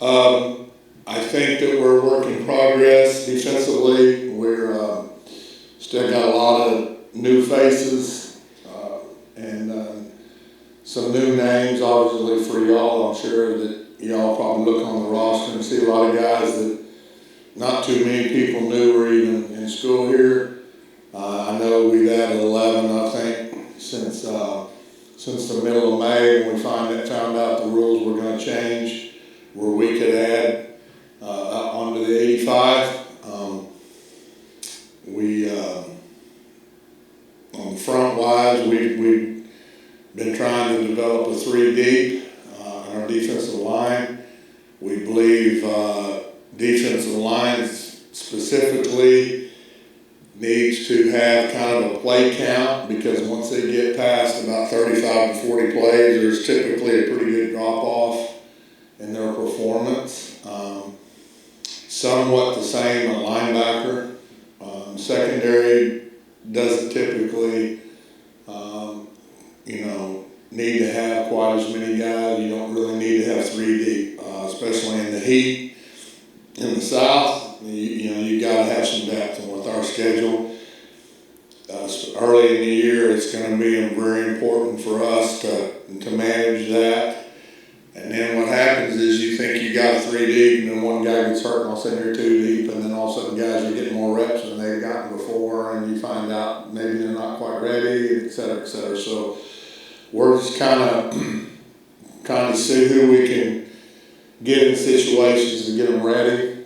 I think that we're a work in progress defensively. We're still got a lot of new faces and some new names, obviously, for y'all. I'm sure that y'all probably look on the roster and see a lot of guys that not too many people knew were even in school here. I know we've added 11, I think, since the middle of May when we found out the rules were going to change, where we could add onto the 85. On the front wise, we've been trying to develop a 3 deep in our defensive line. We believe defensive lines specifically needs to have kind of a play count, because once they get past about 35 to 40 plays, there's typically a pretty good drop off in their performance. Somewhat the same at linebacker. Secondary doesn't typically, need to have quite as many guys. You don't really need to have 3 deep, especially in the heat. In the South, you got to have some depth, and with our schedule, early in the year, it's going to be very important for us to manage that. And then what happens is you think you got a 3 deep, and then one guy gets hurt, and all of a sudden you're 2 deep, and then all of a sudden guys are getting more reps than they've gotten before, and you find out maybe they're not quite ready, et cetera, et cetera. So we're just kind of see who we can get in situations to get them ready,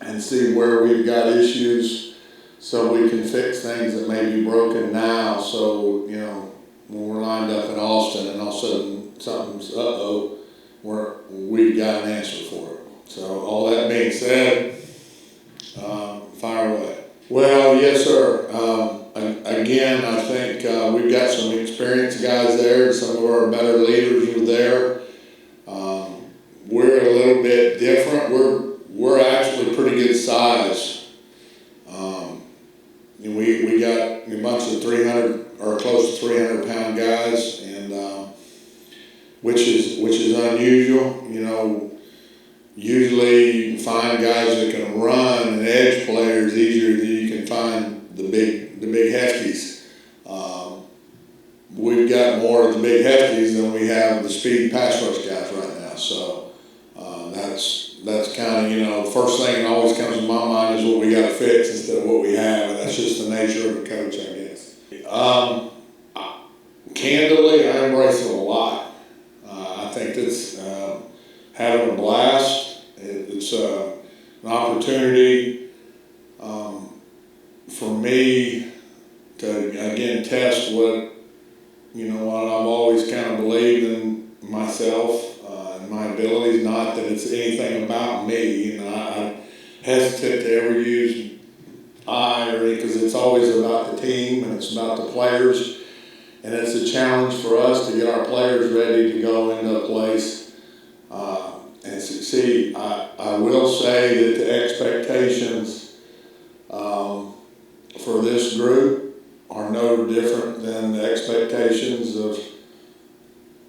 and see where we've got issues, so we can fix things that may be broken now. So when we're lined up in Austin, and all of a sudden something's we've got an answer for it. So all that being said, fire away. Well, yes, sir. Again, I think we've got some experienced guys there. Some of our better leaders are there. We're a little bit different. We're actually pretty good size. We got a bunch of 300 or close to 300 pound guys, and which is unusual. Usually you can find guys that can run and edge players easier than you can find the big hefties. We've got more of the big hefties than we have the speed pass rush guys right now. So that's kind of the first thing that always comes to my mind is what we got to fix instead of what we have, and that's just the nature of the coach, I guess. Candidly, I embrace it a lot. I think it's having a blast. It's an opportunity for me to again test what I've always kind of believed in myself and my abilities. Not that it's anything about me. I hesitate to ever use I, because it's always about the team and it's about the players. And it's a challenge for us to get our players ready to go into a place and succeed. I will say that the expectations for this group are no different than the expectations of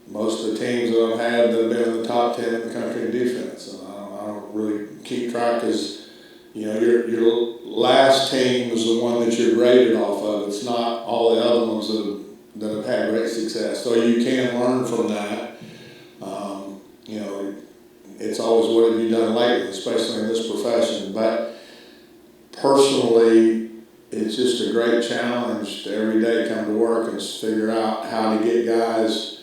most of the teams that I've had that have been in the top 10 in the country in defense. And I don't really keep track, as your last team is the one that you're graded off of. It's not all the other ones that have had great success. So you can learn from that. It's always what have you done lately, especially in this profession. But personally, it's just a great challenge to every day come to work and figure out how to get guys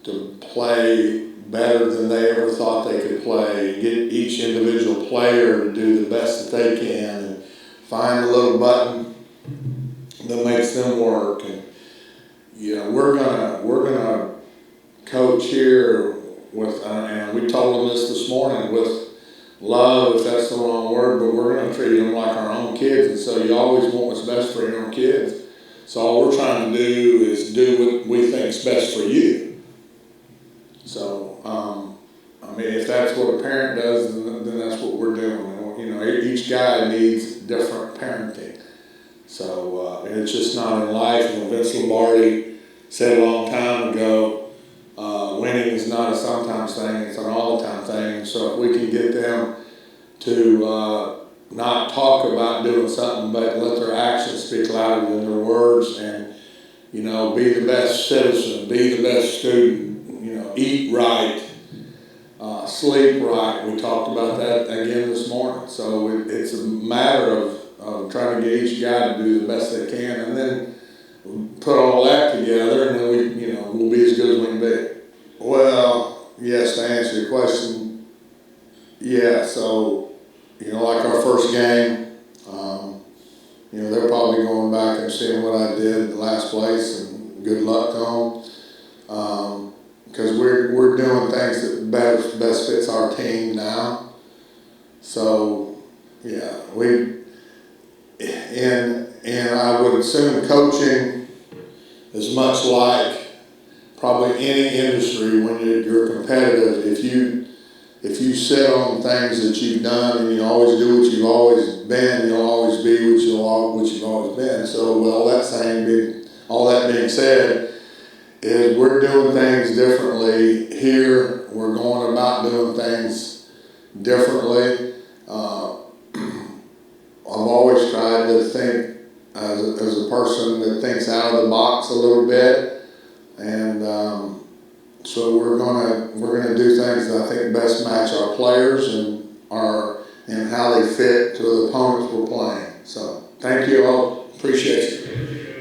to play better than they ever thought they could play, and get each individual player to do the best that they can, and find a little button that makes them work. And we're gonna coach here with, and we told them this morning, with love, if that's the wrong word, but we're going to treat them like our own kids. And so you always want what's best for your own kids. So all we're trying to do is do what we think is best for you. So, if that's what a parent does, then that's what we're doing. Each guy needs different parenting. So it's just not in life. Vince Lombardi said a long time ago, winning is not a sometimes thing, it's an all the time thing. And so if we can get them to not talk about doing something, but let their actions speak louder than their words, and be the best citizen, be the best student, eat right, sleep right. We talked about that again this morning. So it's a matter of trying to get each guy to do the best they can, and then put all that together, and then we'll be as good as we can be. Well, yes, to answer your question, yeah. So like our first game, they're probably going back and seeing what I did in the last place, and good luck to them. Because we're doing things that best fits our team now. So yeah, and I would assume coaching is much like probably any industry. When you're competitive, if you sit on things that you've done and you always do what you've always been, you'll always be what you've always been. So with all that being said, is we're doing things differently here. We're going about doing things differently. I've always tried to think as a person that thinks out of the box a little bit, and so we're gonna do things that I think best match our players and how they fit to the opponents we're playing. So thank you all. Appreciate you.